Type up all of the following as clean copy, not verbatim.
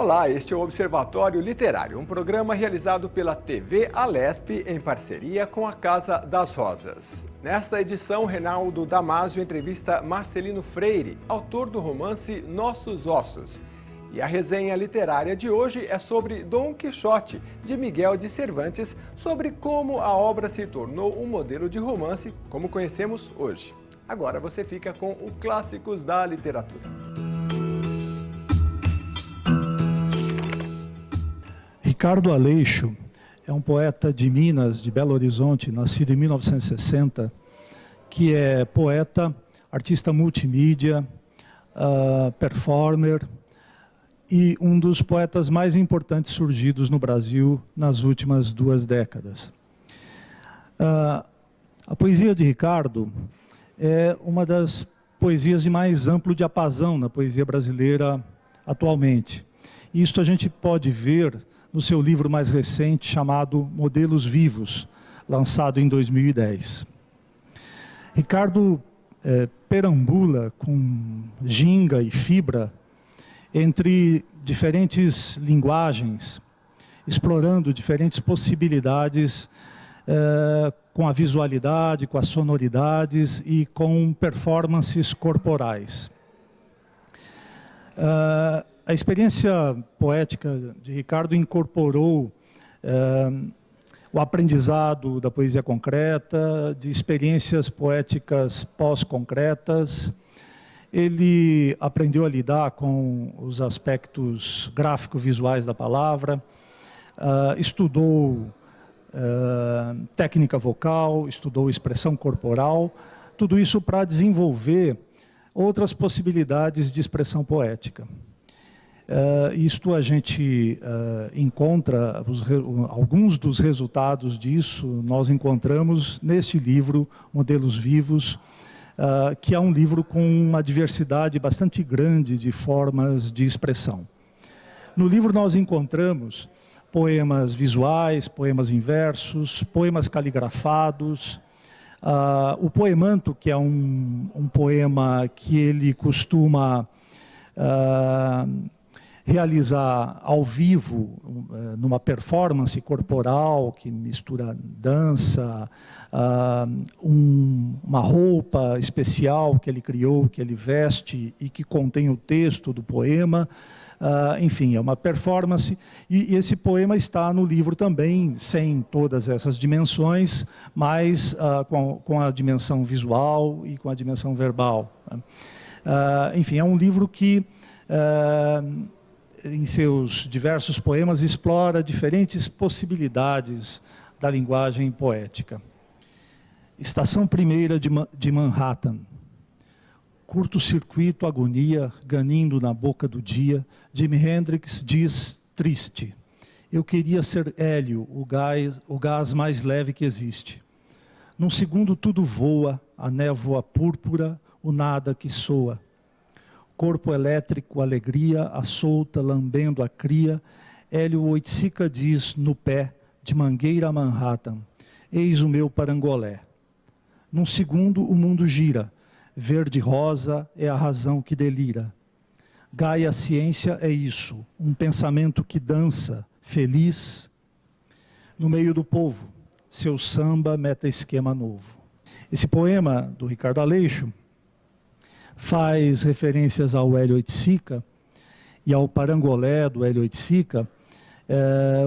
Olá, este é o Observatório Literário, um programa realizado pela TV Alesp em parceria com a Casa das Rosas. Nesta edição, Reinaldo Damasio entrevista Marcelino Freire, autor do romance Nossos Ossos. E a resenha literária de hoje é sobre Dom Quixote, de Miguel de Cervantes, sobre como a obra se tornou um modelo de romance como conhecemos hoje. Agora você fica com o Clássicos da Literatura. Ricardo Aleixo é um poeta de Minas, de Belo Horizonte, nascido em 1960, que é poeta, artista multimídia, performer e um dos poetas mais importantes surgidos no Brasil nas últimas 2 décadas. A poesia de Ricardo é uma das poesias de mais amplo diapasão na poesia brasileira atualmente. Isto a gente pode ver no seu livro mais recente, chamado Modelos Vivos, lançado em 2010. Ricardo perambula com ginga e fibra entre diferentes linguagens, explorando diferentes possibilidades com a visualidade, com as sonoridades e com performances corporais. A experiência poética de Ricardo incorporou o aprendizado da poesia concreta, de experiências poéticas pós-concretas. Ele aprendeu a lidar com os aspectos gráfico-visuais da palavra, estudou técnica vocal, estudou expressão corporal, tudo isso para desenvolver outras possibilidades de expressão poética. Isto a gente encontra, alguns dos resultados disso nós encontramos neste livro, Modelos Vivos, que é um livro com uma diversidade bastante grande de formas de expressão. No livro nós encontramos poemas visuais, poemas em versos, poemas caligrafados, o poemanto, que é um poema que ele costuma realizar ao vivo, numa performance corporal que mistura dança, uma roupa especial que ele criou, que ele veste e que contém o texto do poema. Enfim, é uma performance, e esse poema está no livro também, sem todas essas dimensões, mas com a dimensão visual e com a dimensão verbal. Enfim, é um livro que em seus diversos poemas, explora diferentes possibilidades da linguagem poética. Estação Primeira de Manhattan. Curto-circuito, agonia, ganindo na boca do dia, Jimi Hendrix diz, triste: eu queria ser hélio, o gás mais leve que existe. Num segundo tudo voa, a névoa púrpura, o nada que soa. Corpo elétrico, alegria, a solta, lambendo a cria, Hélio Oiticica diz, no pé, de Mangueira a Manhattan, eis o meu parangolé. Num segundo o mundo gira, verde-rosa é a razão que delira. Gaia ciência é isso, um pensamento que dança, feliz, no meio do povo, seu samba meta-esquema novo. Esse poema do Ricardo Aleixo faz referências ao Hélio Oiticica e ao parangolé do Hélio Oiticica.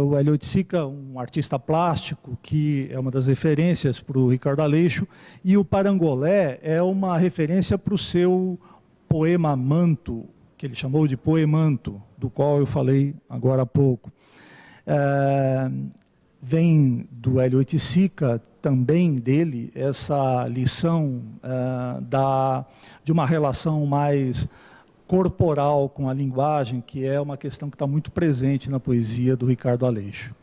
O Hélio Oiticica, um artista plástico, que é uma das referências para o Ricardo Aleixo, e o parangolé é uma referência para o seu poema manto, que ele chamou de poemanto, do qual eu falei agora há pouco. Vem do Hélio Oiticica, também dele, essa lição de uma relação mais corporal com a linguagem, que é uma questão que está muito presente na poesia do Ricardo Aleixo.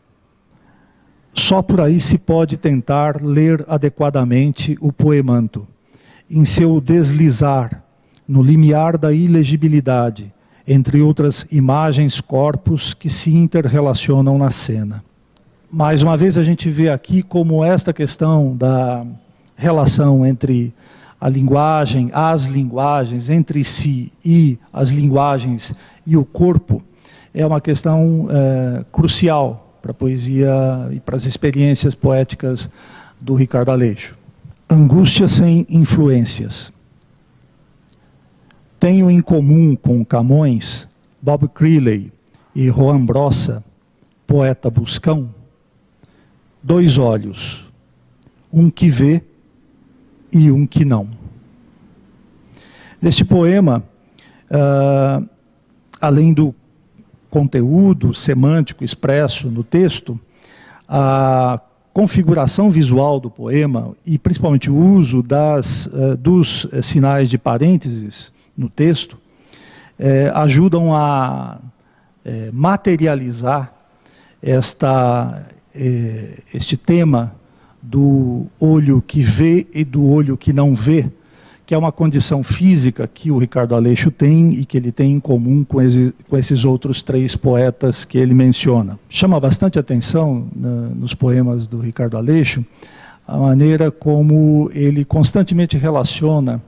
Só por aí se pode tentar ler adequadamente o poemanto, em seu deslizar, no limiar da ilegibilidade, entre outras imagens, corpos que se interrelacionam na cena. Mais uma vez a gente vê aqui como esta questão da relação entre a linguagem, as linguagens, entre si e as linguagens e o corpo, é uma questão crucial para a poesia e para as experiências poéticas do Ricardo Aleixo. Angústia sem influências. Tenho em comum com Camões, Bob Crilley e Juan Brossa, poeta buscão, 2 olhos, um que vê e um que não. Neste poema, além do conteúdo semântico expresso no texto, a configuração visual do poema e principalmente o uso dos sinais de parênteses no texto ajudam a materializar este tema do olho que vê e do olho que não vê, que é uma condição física que o Ricardo Aleixo tem e que ele tem em comum com esses outros 3 poetas que ele menciona. Chama bastante atenção nos poemas do Ricardo Aleixo a maneira como ele constantemente relaciona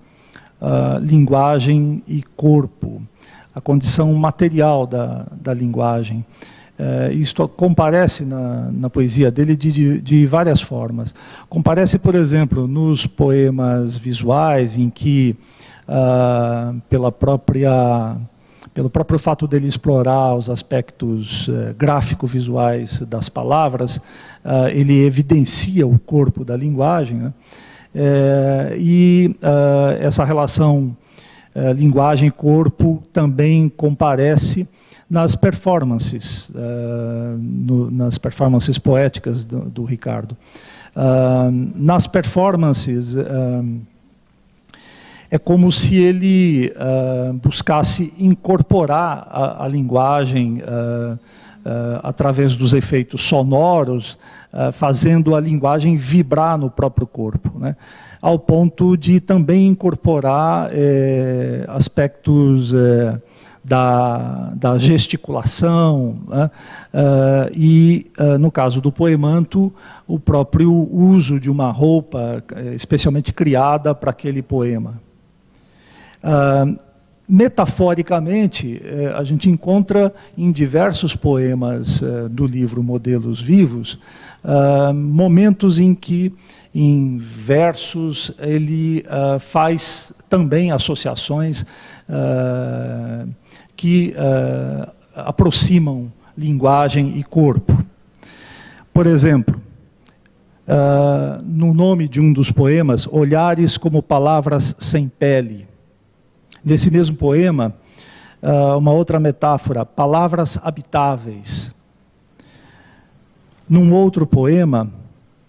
linguagem e corpo, a condição material da linguagem. Isto comparece na poesia dele de várias formas. Comparece, por exemplo, nos poemas visuais, em que, pelo próprio fato dele explorar os aspectos gráfico-visuais das palavras, ele evidencia o corpo da linguagem, né? Essa relação linguagem e corpo também comparece nas performances, nas performances poéticas do Ricardo. Nas performances, é como se ele buscasse incorporar a linguagem através dos efeitos sonoros, fazendo a linguagem vibrar no próprio corpo, né? Ao ponto de também incorporar aspectos da gesticulação, né? No caso do poemanto, o próprio uso de uma roupa especialmente criada para aquele poema. Metaforicamente, a gente encontra em diversos poemas do livro Modelos Vivos, momentos em que, em versos, ele faz também associações que aproximam linguagem e corpo. Por exemplo, no nome de um dos poemas, Olhares como Palavras Sem Pele. Nesse mesmo poema, uma outra metáfora, Palavras Habitáveis. Num outro poema,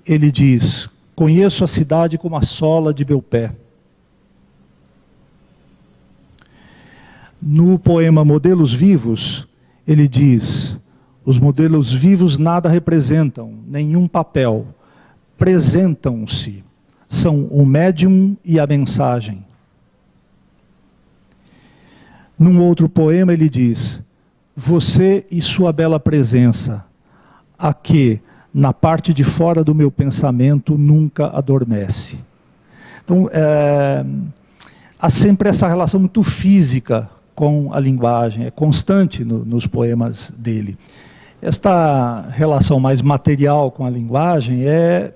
ele diz, conheço a cidade como a sola de meu pé. No poema Modelos Vivos, ele diz, os modelos vivos nada representam, nenhum papel, presentam-se, são o médium e a mensagem. Num outro poema ele diz, você e sua bela presença, a que, na parte de fora do meu pensamento, nunca adormece. Então, há sempre essa relação muito física com a linguagem, é constante nos poemas dele. Esta relação mais material com a linguagem é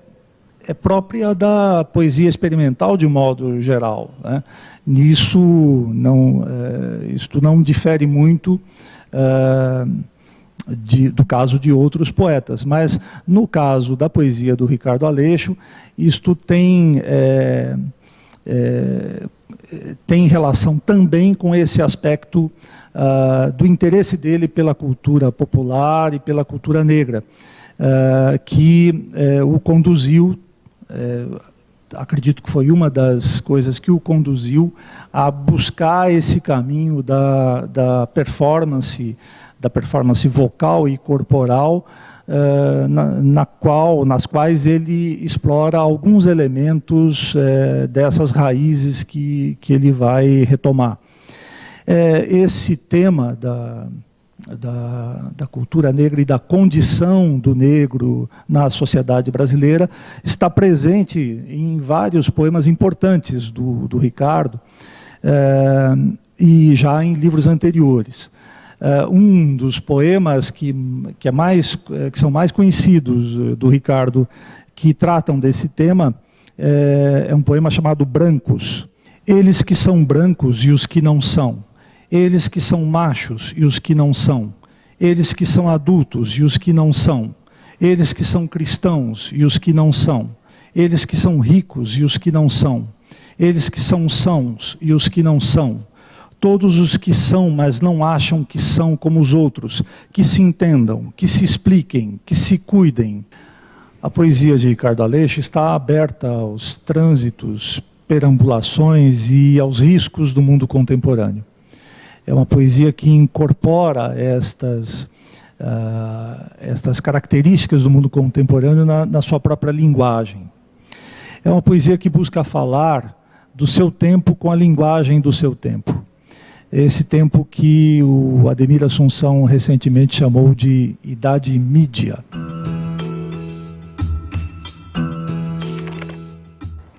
própria da poesia experimental de modo geral, né? Nisso, isto não difere muito do caso de outros poetas, mas no caso da poesia do Ricardo Aleixo, isto tem relação também com esse aspecto do interesse dele pela cultura popular e pela cultura negra, que o conduziu, acredito que foi uma das coisas que o conduziu a buscar esse caminho da performance vocal e corporal, nas quais ele explora alguns elementos dessas raízes que ele vai retomar. Esse tema da cultura negra e da condição do negro na sociedade brasileira está presente em vários poemas importantes do Ricardo, e já em livros anteriores. Um dos poemas que são mais conhecidos do Ricardo, que tratam desse tema, é um poema chamado Brancos. Eles que são brancos e os que não são. Eles que são machos e os que não são. Eles que são adultos e os que não são. Eles que são cristãos e os que não são. Eles que são ricos e os que não são. Eles que são sãos e os que não são. Todos os que são, mas não acham que são como os outros, que se entendam, que se expliquem, que se cuidem. A poesia de Ricardo Aleixo está aberta aos trânsitos, perambulações e aos riscos do mundo contemporâneo. É uma poesia que incorpora estas características do mundo contemporâneo na sua própria linguagem. É uma poesia que busca falar do seu tempo com a linguagem do seu tempo. Esse tempo que o Ademir Assunção recentemente chamou de Idade Mídia.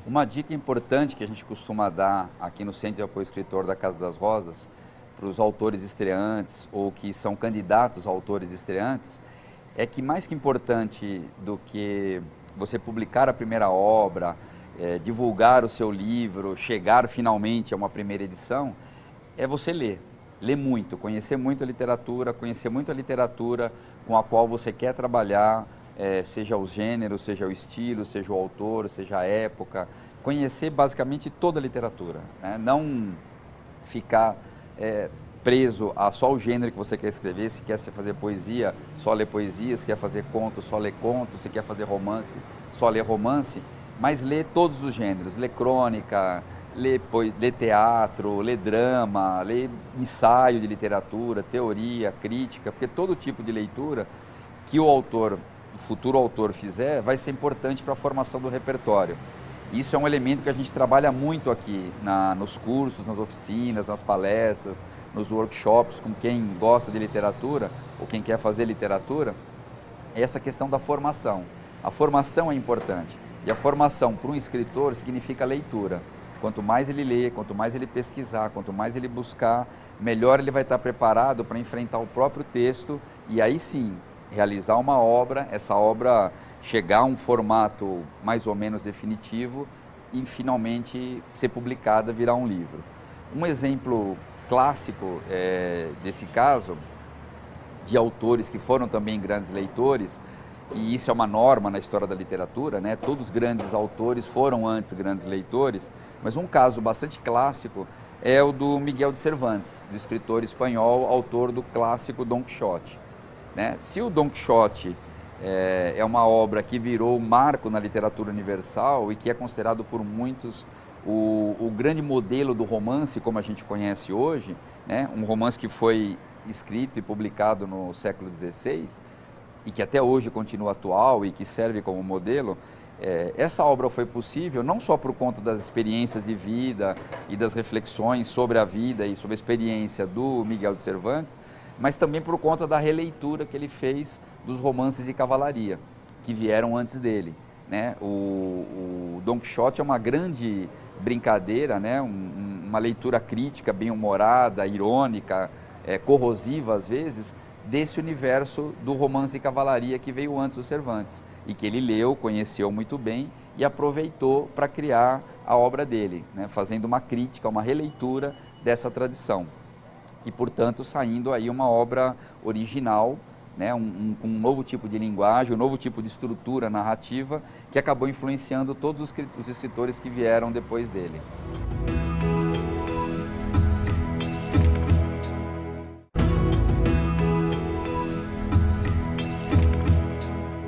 Uma dica importante que a gente costuma dar aqui no Centro de Apoio ao Escritor da Casa das Rosas, para os autores estreantes ou que são candidatos a autores estreantes, é que mais que importante do que você publicar a primeira obra, divulgar o seu livro, chegar finalmente a uma primeira edição, é você ler muito, conhecer muito a literatura com a qual você quer trabalhar, seja os gêneros, seja o estilo, seja o autor, seja a época, conhecer basicamente toda a literatura, né? Não ficar preso a só o gênero que você quer escrever. Se quer fazer poesia, só ler poesia, se quer fazer conto, só ler conto, se quer fazer romance, só ler romance, mas ler todos os gêneros, ler crônica, ler teatro, ler drama, ler ensaio de literatura, teoria, crítica, porque todo tipo de leitura que o futuro autor fizer vai ser importante para a formação do repertório. Isso é um elemento que a gente trabalha muito aqui nos cursos, nas oficinas, nas palestras, nos workshops, com quem gosta de literatura ou quem quer fazer literatura, é essa questão da formação. A formação é importante e a formação para um escritor significa leitura. Quanto mais ele lê, quanto mais ele pesquisar, quanto mais ele buscar, melhor ele vai estar preparado para enfrentar o próprio texto e aí sim realizar uma obra, essa obra chegar a um formato mais ou menos definitivo e finalmente ser publicada, virar um livro. Um exemplo clássico desse caso, de autores que foram também grandes leitores, e isso é uma norma na história da literatura, né? Todos os grandes autores foram antes grandes leitores, mas um caso bastante clássico é o do Miguel de Cervantes, do escritor espanhol, autor do clássico Dom Quixote, né? Se o Dom Quixote é uma obra que virou um marco na literatura universal e que é considerado por muitos o grande modelo do romance como a gente conhece hoje, né? Um romance que foi escrito e publicado no século XVI e que até hoje continua atual e que serve como modelo, essa obra foi possível não só por conta das experiências de vida e das reflexões sobre a vida e sobre a experiência do Miguel de Cervantes, mas também por conta da releitura que ele fez dos romances de cavalaria que vieram antes dele, né? O Dom Quixote é uma grande brincadeira, né? Uma leitura crítica, bem-humorada, irônica, corrosiva às vezes, desse universo do romance de cavalaria que veio antes do Cervantes e que ele leu, conheceu muito bem e aproveitou para criar a obra dele, né? Fazendo uma crítica, uma releitura dessa tradição e, portanto, saindo aí uma obra original, né? Um novo tipo de linguagem, um novo tipo de estrutura narrativa que acabou influenciando todos os escritores que vieram depois dele.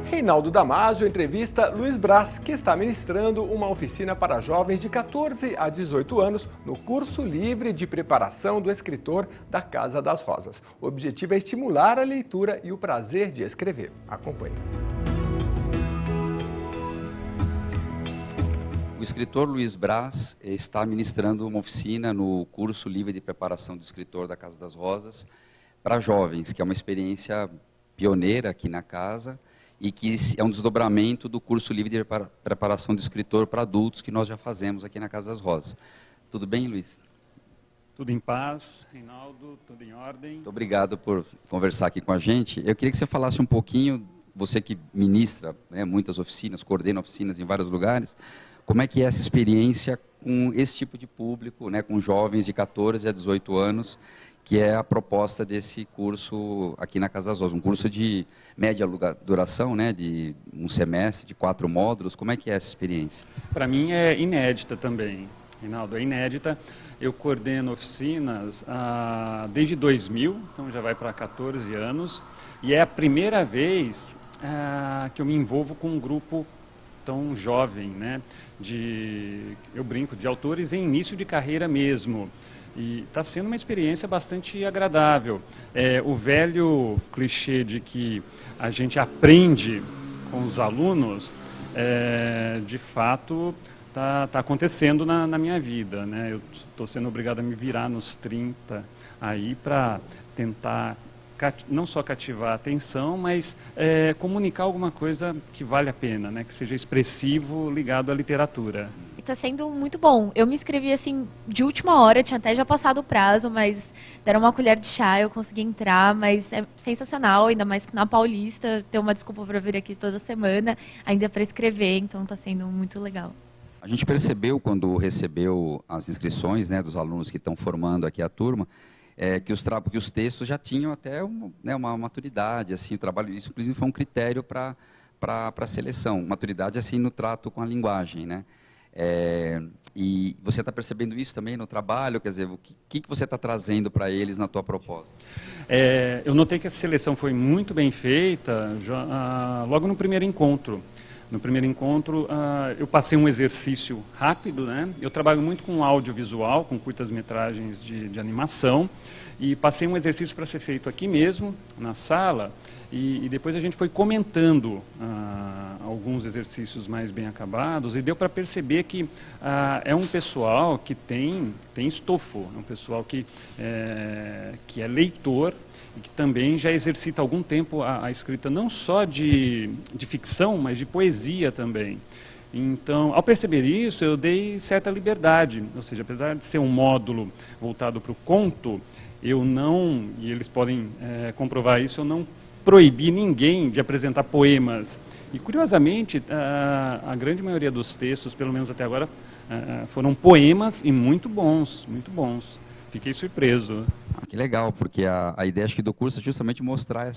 Reinaldo Damasio entrevista Luiz Braz, que está ministrando uma oficina para jovens de 14 a 18 anos no curso livre de preparação do escritor da Casa das Rosas. O objetivo é estimular a leitura e o prazer de escrever. Acompanhe. O escritor Luiz Braz está ministrando uma oficina no curso livre de preparação do escritor da Casa das Rosas para jovens, que é uma experiência pioneira aqui na casa, e que é um desdobramento do curso livre de preparação do escritor para adultos que nós já fazemos aqui na Casa das Rosas. Tudo bem, Luiz? Tudo em paz, Reinaldo, tudo em ordem. Muito obrigado por conversar aqui com a gente. Eu queria que você falasse um pouquinho, você que ministra, né, muitas oficinas, coordena oficinas em vários lugares, como é que é essa experiência com esse tipo de público, né, com jovens de 14 a 18 anos, que é a proposta desse curso aqui na Casa das Rosas, um curso de média duração, né, de um semestre, de 4 módulos. Como é que é essa experiência? Para mim é inédita também, Reinaldo, é inédita. Eu coordeno oficinas desde 2000, então já vai para 14 anos, e é a primeira vez que eu me envolvo com um grupo tão jovem, né? Eu brinco, de autores em início de carreira mesmo. E está sendo uma experiência bastante agradável. O velho clichê de que a gente aprende com os alunos, de fato, está acontecendo na minha vida, né? Eu estou sendo obrigado a me virar nos 30 aí para tentar não só cativar a atenção, mas comunicar alguma coisa que vale a pena, né? Que seja expressivo, ligado à literatura. Está sendo muito bom. Eu me inscrevi assim de última hora, tinha até já passado o prazo, mas deram uma colher de chá, eu consegui entrar, mas é sensacional, ainda mais que na Paulista, ter uma desculpa para vir aqui toda semana, ainda para escrever, então está sendo muito legal. A gente percebeu quando recebeu as inscrições, né, dos alunos que estão formando aqui a turma, que os textos já tinham até uma maturidade, assim, o trabalho, isso inclusive foi um critério para a seleção, maturidade assim no trato com a linguagem, né? E você está percebendo isso também no trabalho? Quer dizer, o que você está trazendo para eles na tua proposta? Eu notei que a seleção foi muito bem feita logo no primeiro encontro. No primeiro encontro, eu passei um exercício rápido, né? Eu trabalho muito com audiovisual, com curtas-metragens de animação, e passei um exercício para ser feito aqui mesmo, na sala, e depois a gente foi comentando alguns exercícios mais bem acabados, e deu para perceber que é um pessoal que tem estofo, é um pessoal que é leitor, e que também já exercita há algum tempo a escrita não só de ficção, mas de poesia também. Então, ao perceber isso, eu dei certa liberdade, ou seja, apesar de ser um módulo voltado para o conto, eu não, e eles podem comprovar isso, eu não proibi ninguém de apresentar poemas. E, curiosamente, a grande maioria dos textos, pelo menos até agora, foram poemas e muito bons, muito bons. Fiquei surpreso. Que legal, porque a ideia, acho que, do curso é justamente mostrar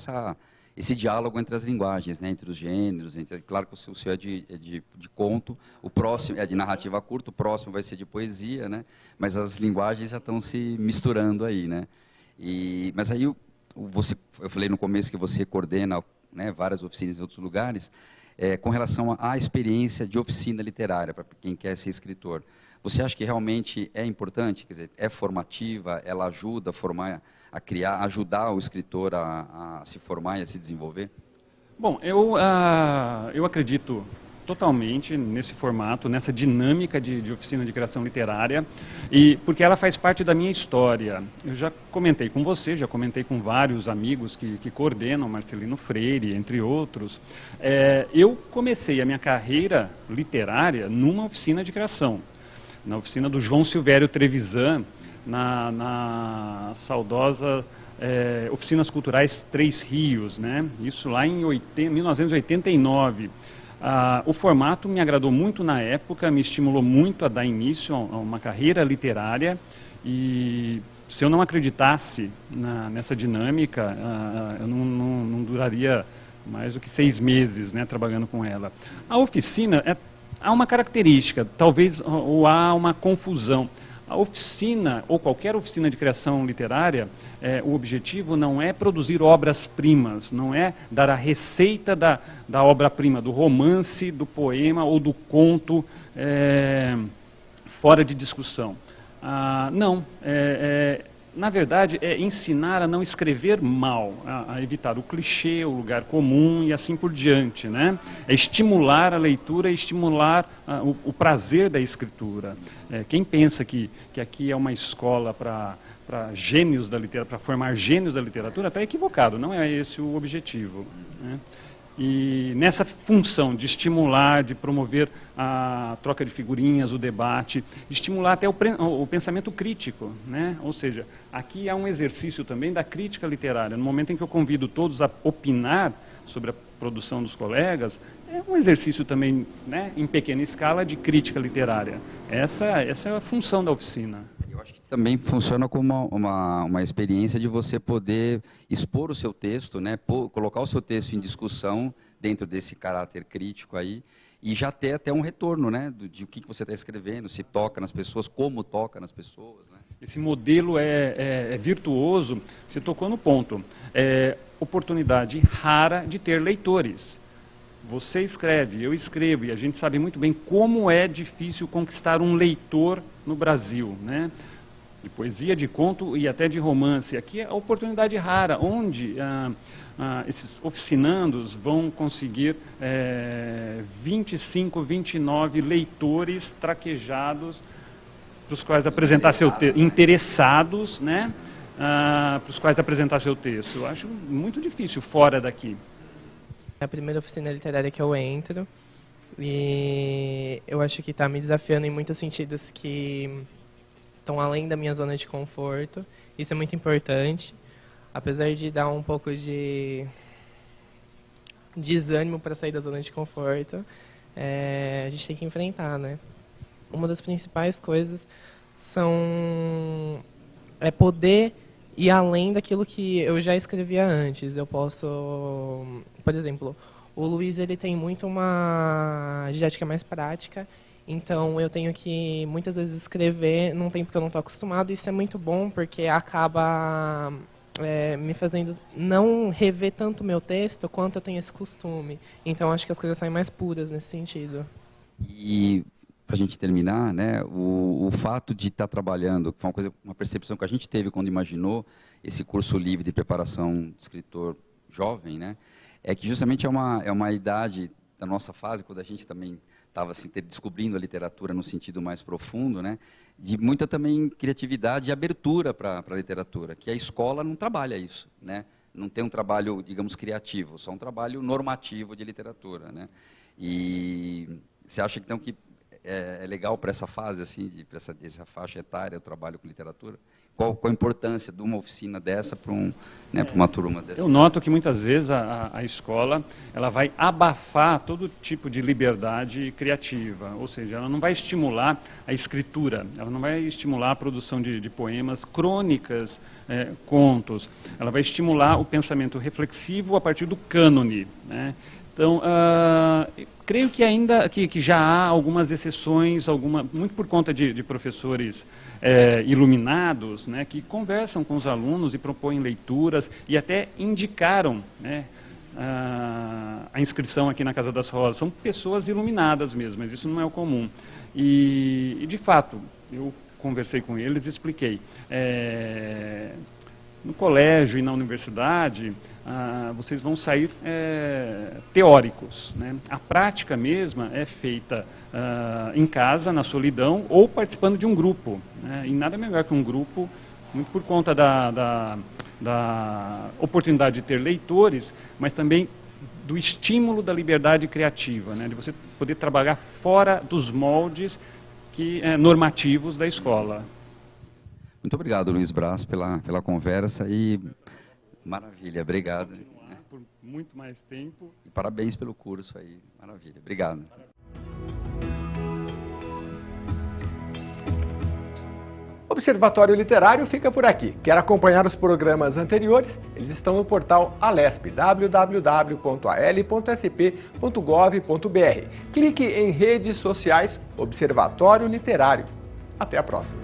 esse diálogo entre as linguagens, né, entre os gêneros. Claro que o seu é de conto, o próximo é de narrativa curta, o próximo vai ser de poesia, né, mas as linguagens já estão se misturando aí, né. Mas aí, eu falei no começo que você coordena, né, várias oficinas em outros lugares, com relação à experiência de oficina literária, para quem quer ser escritor. Você acha que realmente é importante? Quer dizer, é formativa, ela ajuda a formar, a criar, ajudar o escritor a se formar e a se desenvolver? Bom, eu acredito totalmente nesse formato, nessa dinâmica de oficina de criação literária, e porque ela faz parte da minha história. Eu já comentei com você, já comentei com vários amigos que coordenam, Marcelino Freire, entre outros. Eu comecei a minha carreira literária numa oficina de criação, na oficina do João Silvério Trevisan, na saudosa Oficinas Culturais Três Rios, né? Isso lá em 1989. O formato me agradou muito na época, me estimulou muito a dar início a uma carreira literária, e se eu não acreditasse nessa dinâmica, eu não duraria mais do que 6 meses, né, trabalhando com ela. A oficina há uma característica, talvez, ou há uma confusão. A oficina, ou qualquer oficina de criação literária, o objetivo não é produzir obras-primas, não é dar a receita da obra-prima, do romance, do poema ou do conto fora de discussão. Não, na verdade, é ensinar a não escrever mal, a evitar o clichê, o lugar comum e assim por diante, né? É estimular a leitura, estimular o prazer da escritura. Quem pensa que aqui é uma escola para gênios da literatura, para formar gênios da literatura, está equivocado, não é esse o objetivo, né? E nessa função de estimular, de promover a troca de figurinhas, o debate, de estimular até o pensamento crítico, né? Ou seja, aqui há um exercício também da crítica literária. No momento em que eu convido todos a opinar sobre a produção dos colegas, é um exercício também, né, em pequena escala, de crítica literária. Essa é a função da oficina. Eu acho que também funciona como uma experiência de você poder expor o seu texto, né, colocar o seu texto em discussão dentro desse caráter crítico aí, e já ter até um retorno, né, de o que você está escrevendo, se toca nas pessoas, como toca nas pessoas, né? Esse modelo é virtuoso, você tocou no ponto. É oportunidade rara de ter leitores. Você escreve, eu escrevo, e a gente sabe muito bem como é difícil conquistar um leitor no Brasil, né? De poesia, de conto e até de romance. Aqui é a oportunidade rara, onde esses oficinandos vão conseguir 25, 29 leitores traquejados para os quais apresentar seu texto, interessados, né? Para os quais apresentar seu texto. Eu acho muito difícil fora daqui. É a primeira oficina literária que eu entro e eu acho que está me desafiando em muitos sentidos que estão além da minha zona de conforto. Isso é muito importante, apesar de dar um pouco de desânimo para sair da zona de conforto, a gente tem que enfrentar, né? Uma das principais coisas é poder ir além daquilo que eu já escrevia antes. Eu posso, por exemplo, o Luiz ele tem muito uma didática mais prática, então eu tenho que muitas vezes escrever num tempo que eu não estou acostumado. Isso é muito bom porque acaba me fazendo não rever tanto o meu texto quanto eu tenho esse costume. Então acho que as coisas saem mais puras nesse sentido. E para a gente terminar, né, o fato de estar trabalhando, que foi uma percepção que a gente teve quando imaginou esse curso livre de preparação de escritor jovem, né, é que justamente é uma idade da nossa fase, quando a gente também estava assim, descobrindo a literatura no sentido mais profundo, né, de muita também criatividade e abertura para a literatura, que a escola não trabalha isso, né, não tem um trabalho, digamos, criativo, só um trabalho normativo de literatura, né, e você acha então que é legal para essa fase, assim, para essa faixa etária, o trabalho com literatura? Qual a importância de uma oficina dessa para uma turma dessa? Eu noto que muitas vezes a escola ela vai abafar todo tipo de liberdade criativa, ou seja, ela não vai estimular a escritura, ela não vai estimular a produção de poemas, crônicas, contos, ela vai estimular o pensamento reflexivo a partir do cânone, né? Então, creio que ainda que já há algumas exceções, muito por conta de professores iluminados, né, que conversam com os alunos e propõem leituras e até indicaram, né, a inscrição aqui na Casa das Rosas. São pessoas iluminadas mesmo, mas isso não é o comum. E de fato, eu conversei com eles e expliquei. No colégio e na universidade, vocês vão sair teóricos, né? A prática mesma é feita em casa, na solidão, ou participando de um grupo, né? E nada melhor que um grupo, muito por conta da oportunidade de ter leitores, mas também do estímulo da liberdade criativa, né? De você poder trabalhar fora dos moldes normativos da escola. Muito obrigado, Luiz Braz, pela conversa e maravilha, obrigado. Por muito mais tempo. E parabéns pelo curso aí, maravilha, obrigado. Observatório Literário fica por aqui. Quer acompanhar os programas anteriores? Eles estão no portal Alesp, www.al.sp.gov.br. Clique em redes sociais Observatório Literário. Até a próxima.